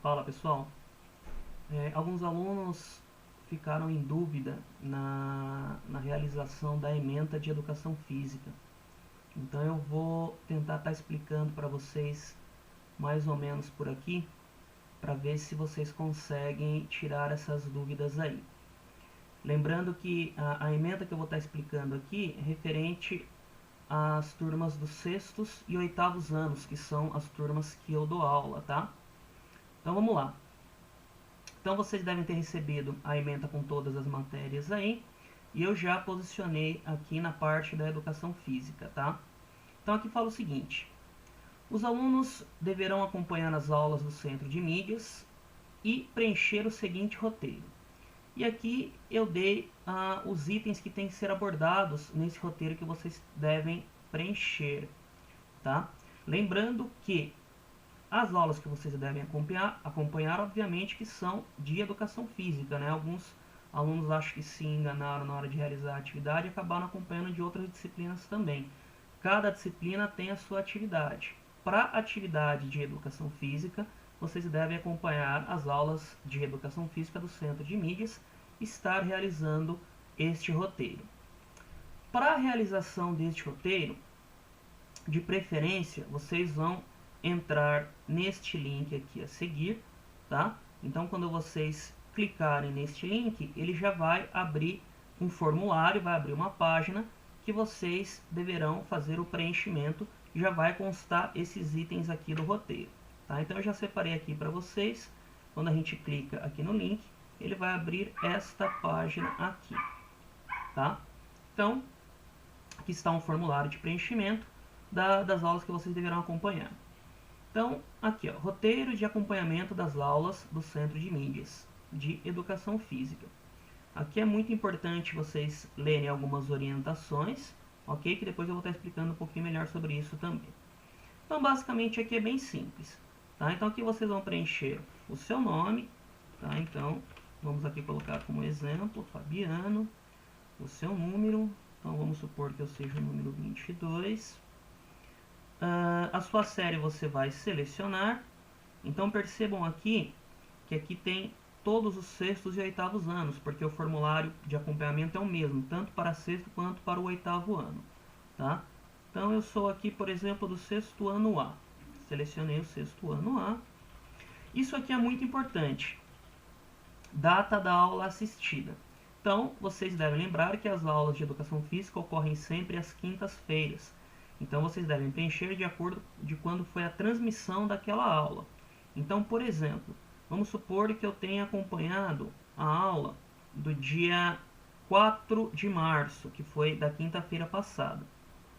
Fala pessoal, alguns alunos ficaram em dúvida na realização da ementa de educação física. Então eu vou tentar estar explicando para vocês mais ou menos por aqui, para ver se vocês conseguem tirar essas dúvidas aí. Lembrando que a ementa que eu vou estar explicando aqui é referente às turmas dos sextos e oitavos anos, que são as turmas que eu dou aula, tá? Então vamos lá. Então vocês devem ter recebido a ementa com todas as matérias aí, e eu já posicionei aqui na parte da educação física, tá? Então aqui fala o seguinte: os alunos deverão acompanhar as aulas do centro de mídias e preencher o seguinte roteiro. E aqui eu dei os itens que têm que ser abordados nesse roteiro que vocês devem preencher, tá? Lembrando que as aulas que vocês devem acompanhar, obviamente, que são de educação física, né? Alguns alunos acho que se enganaram na hora de realizar a atividade e acabaram acompanhando de outras disciplinas também. Cada disciplina tem a sua atividade. Para a atividade de educação física, vocês devem acompanhar as aulas de educação física do Centro de Mídias e estar realizando este roteiro. Para a realização deste roteiro, de preferência, vocês vão entrar neste link aqui a seguir, tá? Então, quando vocês clicarem neste link, ele já vai abrir um formulário, vai abrir uma página que vocês deverão fazer o preenchimento. Já vai constar esses itens aqui do roteiro, tá? Então, eu já separei aqui para vocês. Quando a gente clica aqui no link, ele vai abrir esta página aqui, tá? Então, aqui está um formulário de preenchimento das aulas que vocês deverão acompanhar. Então, aqui, ó, roteiro de acompanhamento das aulas do Centro de Mídias de Educação Física. Aqui é muito importante vocês lerem algumas orientações, ok? Que depois eu vou estar explicando um pouquinho melhor sobre isso também. Então, basicamente, aqui é bem simples, tá? Então, aqui vocês vão preencher o seu nome, tá? Então, vamos aqui colocar como exemplo, Fabiano, o seu número. Então, vamos supor que eu seja o número 22. A sua série você vai selecionar. Então percebam aqui que aqui tem todos os sextos e oitavos anos, porque o formulário de acompanhamento é o mesmo, tanto para sexto quanto para o oitavo ano, tá? Então eu sou aqui, por exemplo, do sexto ano A. Selecionei o sexto ano A. Isso aqui é muito importante. Data da aula assistida. Então, vocês devem lembrar que as aulas de educação física ocorrem sempre às quintas-feiras. Então, vocês devem preencher de acordo de quando foi a transmissão daquela aula. Então, por exemplo, vamos supor que eu tenha acompanhado a aula do dia 4 de março, que foi da quinta-feira passada.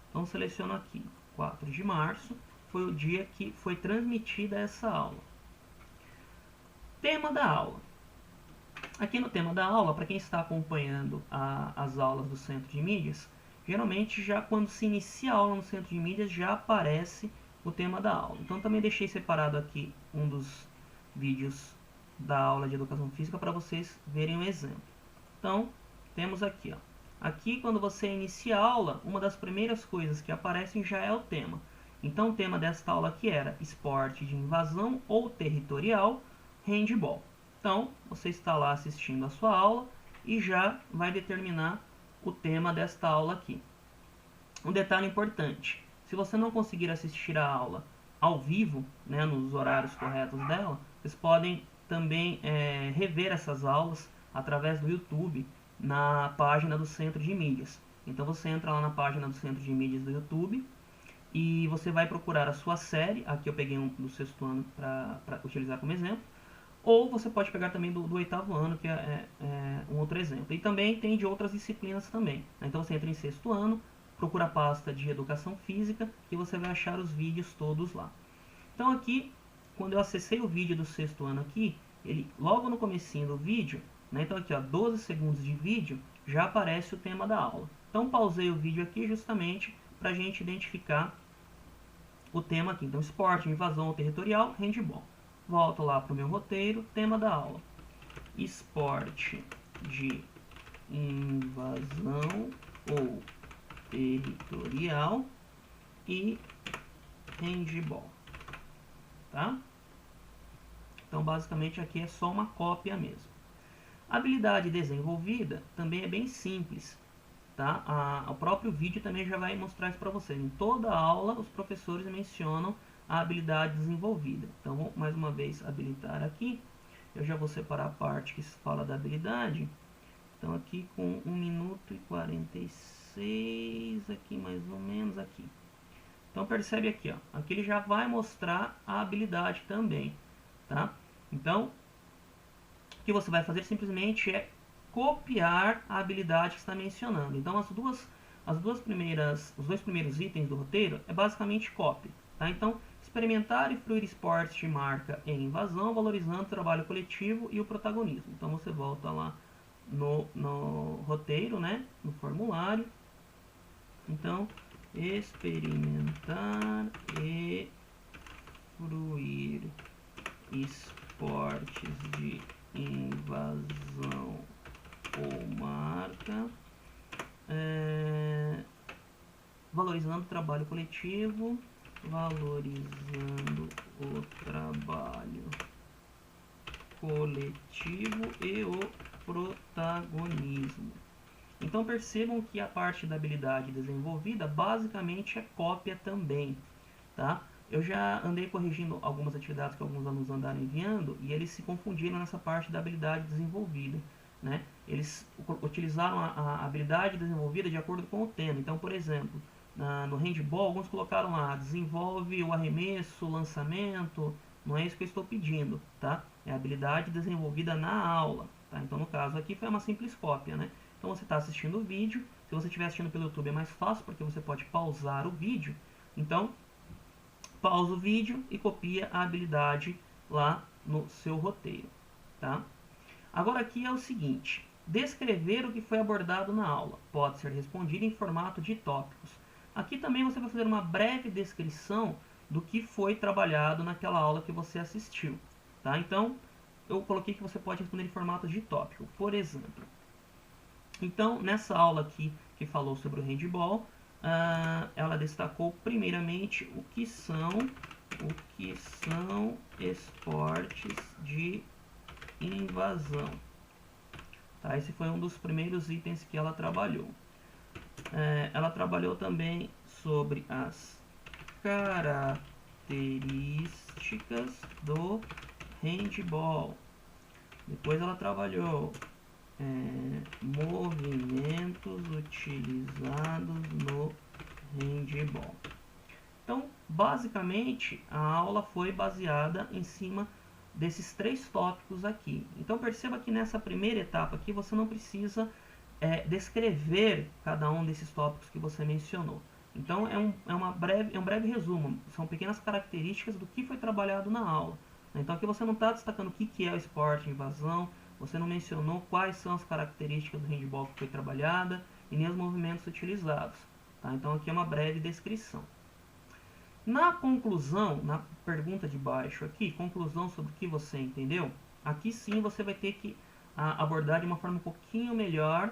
Então, seleciono aqui, 4 de março, foi o dia que foi transmitida essa aula. Tema da aula. Aqui no tema da aula, para quem está acompanhando as aulas do Centro de Mídias, geralmente já quando se inicia a aula no Centro de Mídias já aparece o tema da aula. Então também deixei separado aqui um dos vídeos da aula de Educação Física para vocês verem um exemplo. Então, temos aqui, ó. Aqui quando você inicia a aula, uma das primeiras coisas que aparecem já é o tema. Então o tema desta aula aqui era esporte de invasão ou territorial, handball. Então, você está lá assistindo a sua aula e já vai determinar o tema desta aula aqui. Um detalhe importante: se você não conseguir assistir a aula ao vivo, né, nos horários corretos dela, vocês podem também rever essas aulas através do YouTube na página do Centro de Mídias. Então você entra lá na página do Centro de Mídias do YouTube e você vai procurar a sua série. Aqui eu peguei um do sexto ano para utilizar como exemplo. Ou você pode pegar também do oitavo ano, que é um outro exemplo. E também tem de outras disciplinas também, né? Então você entra em sexto ano, procura a pasta de Educação Física, que você vai achar os vídeos todos lá. Então aqui, quando eu acessei o vídeo do sexto ano aqui, ele logo no comecinho do vídeo, né? Então aqui, ó, 12 segundos de vídeo, já aparece o tema da aula. Então pausei o vídeo aqui justamente para a gente identificar o tema aqui. Então esporte, invasão territorial, handball. Volto lá para o meu roteiro, tema da aula: esporte de invasão ou territorial e handball, tá? Então Então, basicamente, aqui é só uma cópia mesmo. A habilidade desenvolvida também é bem simples, tá? O próprio vídeo também já vai mostrar isso para vocês. Em toda aula, os professores mencionam a habilidade desenvolvida. Então, vou mais uma vez habilitar aqui. Eu já vou separar a parte que se fala da habilidade. Então, aqui com 1 minuto e 46, aqui mais ou menos aqui. Então, percebe aqui, ó, aqui ele já vai mostrar a habilidade também, tá? Então, o que você vai fazer simplesmente é copiar a habilidade que está mencionando. Então, os dois primeiros itens do roteiro é basicamente cópia, tá? Então, experimentar e fruir esportes de marca em invasão, valorizando o trabalho coletivo e o protagonismo. Então, você volta lá no roteiro, né? No formulário. Então, experimentar e fruir esportes de invasão ou marca, valorizando o trabalho coletivo, valorizando o trabalho coletivo e o protagonismo. Então percebam que a parte da habilidade desenvolvida basicamente é cópia também, tá? Eu já andei corrigindo algumas atividades que alguns alunos andaram enviando e eles se confundiram nessa parte da habilidade desenvolvida, né? Eles utilizaram a habilidade desenvolvida de acordo com o tema. Então, por exemplo, no handball, alguns colocaram lá, desenvolve o arremesso, o lançamento. Não é isso que eu estou pedindo, tá? É a habilidade desenvolvida na aula, tá? Então, no caso aqui foi uma simples cópia, né? Então, você está assistindo o vídeo. Se você estiver assistindo pelo YouTube é mais fácil, porque você pode pausar o vídeo. Então, pausa o vídeo e copia a habilidade lá no seu roteiro, tá? Agora aqui é o seguinte, descrever o que foi abordado na aula pode ser respondido em formato de tópicos. Aqui também você vai fazer uma breve descrição do que foi trabalhado naquela aula que você assistiu, tá? Então, eu coloquei que você pode responder em formato de tópico, por exemplo. Então, nessa aula aqui que falou sobre o handball, ela destacou primeiramente o que são esportes de invasão. Tá? Esse foi um dos primeiros itens que ela trabalhou. Ela trabalhou também sobre as características do handball. Depois ela trabalhou movimentos utilizados no handball. Então, basicamente, a aula foi baseada em cima desses 3 tópicos aqui. Então, perceba que nessa primeira etapa aqui, você não precisa descrever cada um desses tópicos que você mencionou. Então, é um breve resumo. São pequenas características do que foi trabalhado na aula. Então, aqui você não está destacando o que é o esporte de invasão, você não mencionou quais são as características do handball que foi trabalhada e nem os movimentos utilizados. Tá? Então, aqui é uma breve descrição. Na conclusão, na pergunta de baixo aqui, conclusão sobre o que você entendeu, aqui sim você vai ter que abordar de uma forma um pouquinho melhor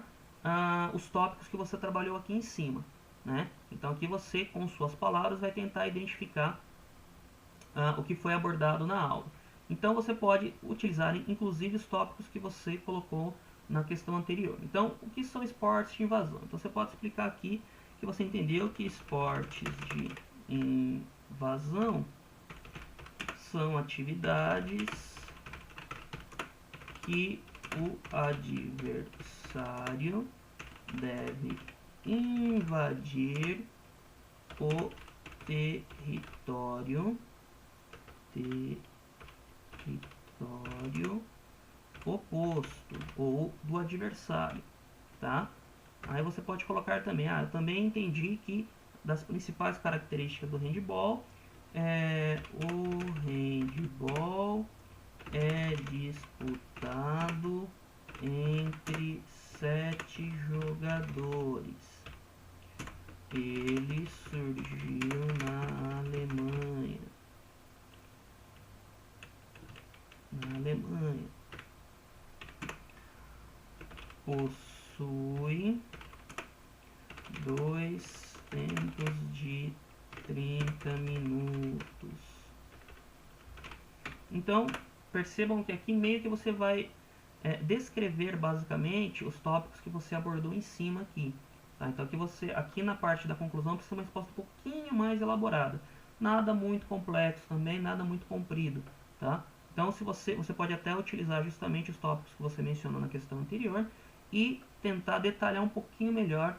os tópicos que você trabalhou aqui em cima, né? Então aqui você, com suas palavras, vai tentar identificar o que foi abordado na aula. Então você pode utilizar inclusive os tópicos que você colocou na questão anterior. Então, o que são esportes de invasão? Então você pode explicar aqui que você entendeu que esportes de invasão são atividades que o adversário deve invadir o território oposto ou do adversário, tá? Aí você pode colocar também, eu também entendi que das principais características do handball o handball é disputado entre 7 jogadores. Ele surgiu na Alemanha. Possui 2 tempos de 30 minutos. Então, percebam que aqui meio que você vai descrever basicamente os tópicos que você abordou em cima aqui. Tá? Então aqui na parte da conclusão precisa uma resposta um pouquinho mais elaborada. Nada muito complexo também, nada muito comprido. Tá? Então você pode até utilizar justamente os tópicos que você mencionou na questão anterior e tentar detalhar um pouquinho melhor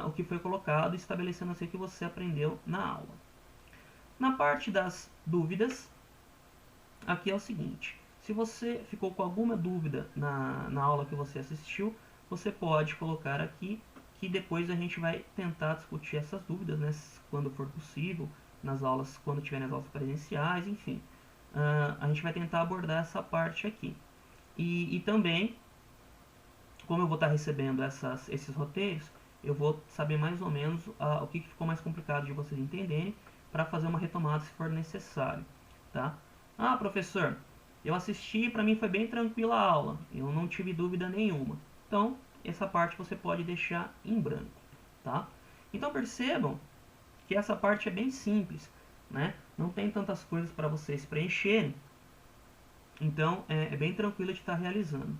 o que foi colocado, estabelecendo assim o que você aprendeu na aula. Na parte das dúvidas, aqui é o seguinte: se você ficou com alguma dúvida na aula que você assistiu, você pode colocar aqui, que depois a gente vai tentar discutir essas dúvidas, né, quando for possível, nas aulas, quando tiver nas aulas presenciais, enfim. A gente vai tentar abordar essa parte aqui. E também, como eu vou estar recebendo esses roteiros, eu vou saber mais ou menos o que ficou mais complicado de vocês entenderem, para fazer uma retomada se for necessário. Tá? Ah, professor, eu assisti, para mim foi bem tranquila a aula, eu não tive dúvida nenhuma. Então, essa parte você pode deixar em branco. Tá? Então percebam que essa parte é bem simples, né? Não tem tantas coisas para vocês preencherem, então é bem tranquilo de estar realizando.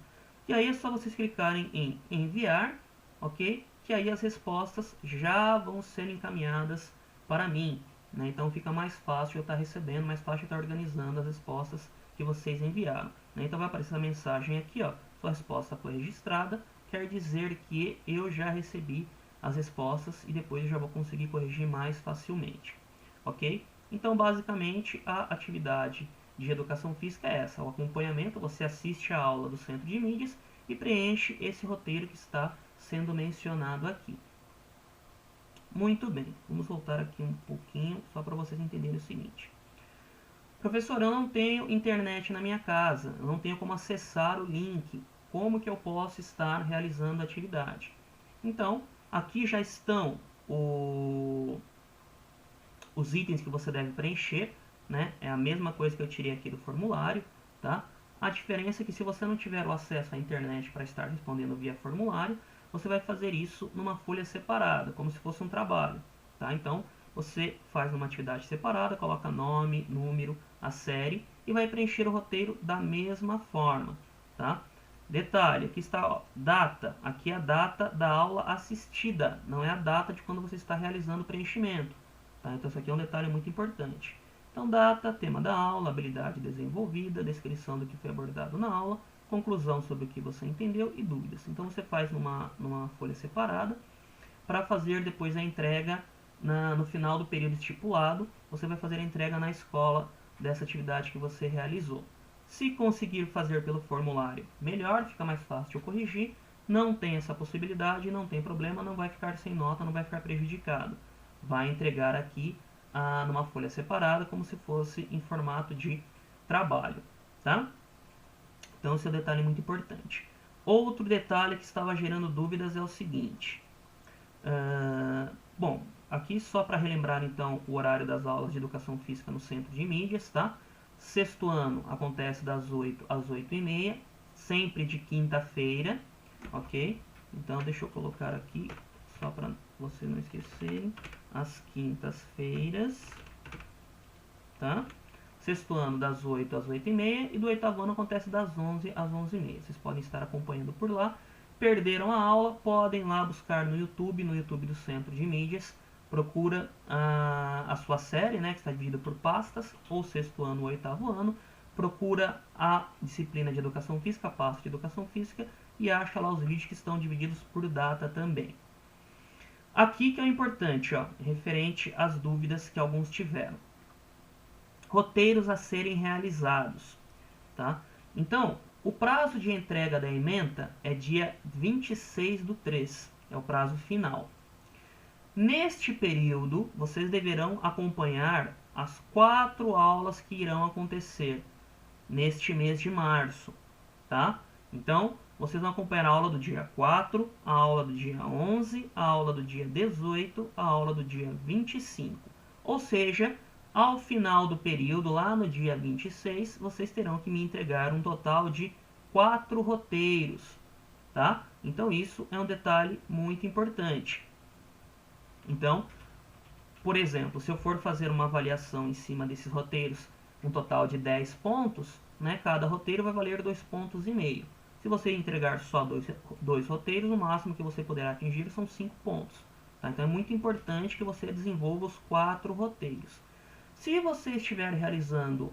E aí é só vocês clicarem em enviar, ok? Que aí as respostas já vão ser encaminhadas para mim, né? Então fica mais fácil eu estar recebendo, mais fácil eu estar organizando as respostas que vocês enviaram, né? Então vai aparecer a mensagem aqui, ó, sua resposta foi registrada, quer dizer que eu já recebi as respostas e depois eu já vou conseguir corrigir mais facilmente, ok? Então basicamente a atividade de educação física é essa: o acompanhamento. Você assiste a aula do Centro de Mídias e preenche esse roteiro que está sendo mencionado aqui. Muito bem, vamos voltar aqui um pouquinho, só para vocês entenderem o seguinte. Professor, eu não tenho internet na minha casa, eu não tenho como acessar o link, como que eu posso estar realizando a atividade? Então, aqui já estão os itens que você deve preencher, né? É a mesma coisa que eu tirei aqui do formulário, tá? A diferença é que se você não tiver o acesso à internet para estar respondendo via formulário, você vai fazer isso numa folha separada, como se fosse um trabalho, tá? Então, você faz uma atividade separada, coloca nome, número, a série e vai preencher o roteiro da mesma forma, tá? Detalhe, aqui está, ó, data, aqui é a data da aula assistida, não é a data de quando você está realizando o preenchimento, tá? Então isso aqui é um detalhe muito importante. Então, data, tema da aula, habilidade desenvolvida, descrição do que foi abordado na aula, conclusão sobre o que você entendeu e dúvidas. Então, você faz numa folha separada. Para fazer depois a entrega no final do período estipulado, você vai fazer a entrega na escola dessa atividade que você realizou. Se conseguir fazer pelo formulário, melhor, fica mais fácil de corrigir. Não tem essa possibilidade, não tem problema, não vai ficar sem nota, não vai ficar prejudicado. Vai entregar aqui numa folha separada, como se fosse em formato de trabalho, tá? Então esse é um detalhe muito importante. Outro detalhe que estava gerando dúvidas é o seguinte. Bom, aqui só para relembrar então o horário das aulas de educação física no Centro de Mídias, tá? Sexto ano acontece das 8 às 8h30, sempre de quinta-feira, ok? Então deixa eu colocar aqui, só para vocês não esquecerem, às quintas-feiras, tá? Sexto ano das 8 às 8h30 e do oitavo ano acontece das 11 às 11h30. Vocês podem estar acompanhando por lá. Perderam a aula, podem lá buscar no YouTube do Centro de Mídias. Procura a sua série, né, que está dividida por pastas, ou sexto ano ou oitavo ano. Procura a disciplina de Educação Física, a pasta de Educação Física, e acha lá os vídeos que estão divididos por data também. Aqui que é o importante, ó, referente às dúvidas que alguns tiveram. Roteiros a serem realizados, tá? Então, o prazo de entrega da ementa é dia 26/3, é o prazo final. Neste período, vocês deverão acompanhar as 4 aulas que irão acontecer neste mês de março, tá? Então, vocês vão acompanhar a aula do dia 4, a aula do dia 11, a aula do dia 18, a aula do dia 25. Ou seja, ao final do período, lá no dia 26, vocês terão que me entregar um total de 4 roteiros, tá? Então isso é um detalhe muito importante. Então, por exemplo, se eu for fazer uma avaliação em cima desses roteiros, um total de 10 pontos, né? Cada roteiro vai valer 2,5 pontos. Se você entregar só dois roteiros, o máximo que você poderá atingir são 5 pontos. Tá? Então é muito importante que você desenvolva os 4 roteiros. Se você estiver realizando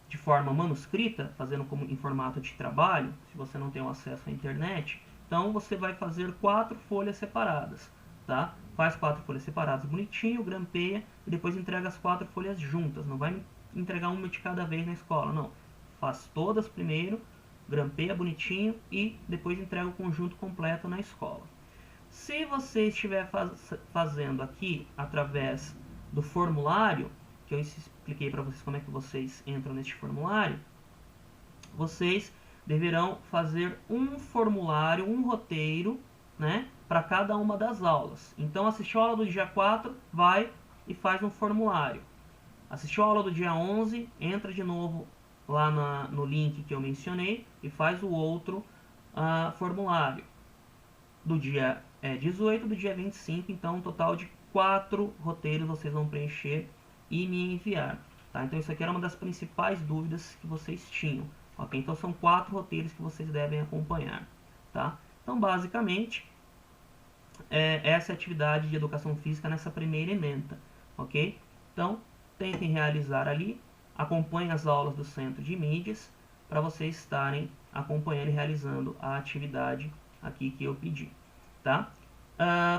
de forma manuscrita, fazendo como em formato de trabalho, se você não tem o acesso à internet, então você vai fazer 4 folhas separadas. Tá? Faz 4 folhas separadas bonitinho, grampeia e depois entrega as 4 folhas juntas. Não vai entregar uma de cada vez na escola, não. Faz todas primeiro, grampeia bonitinho e depois entrega o conjunto completo na escola. Se você estiver fazendo aqui através do formulário, que eu expliquei para vocês como é que vocês entram neste formulário, vocês deverão fazer um formulário, um roteiro, né, para cada uma das aulas. Então, assistiu a aula do dia 4, vai e faz um formulário. Assistiu a aula do dia 11, entra de novo lá no link que eu mencionei e faz o outro formulário. Do dia 18, do dia 25, então um total de 4 roteiros vocês vão preencher e me enviar. Tá? Então isso aqui era uma das principais dúvidas que vocês tinham. Okay? Então são 4 roteiros que vocês devem acompanhar. Tá? Então basicamente essa é a atividade de educação física nessa primeira ementa. Ok? Então tentem realizar ali, acompanhem as aulas do Centro de Mídias para vocês estarem acompanhando e realizando a atividade aqui que eu pedi. Tá?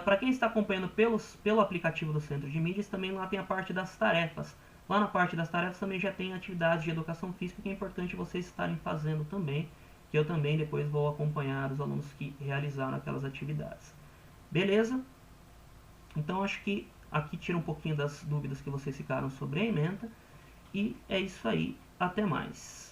Para quem está acompanhando pelo aplicativo do Centro de Mídias, também lá tem a parte das tarefas. Lá na parte das tarefas também já tem atividades de educação física que é importante vocês estarem fazendo também, que eu também depois vou acompanhar os alunos que realizaram aquelas atividades. Beleza? Então acho que aqui tira um pouquinho das dúvidas que vocês ficaram sobre a ementa. E é isso aí. Até mais.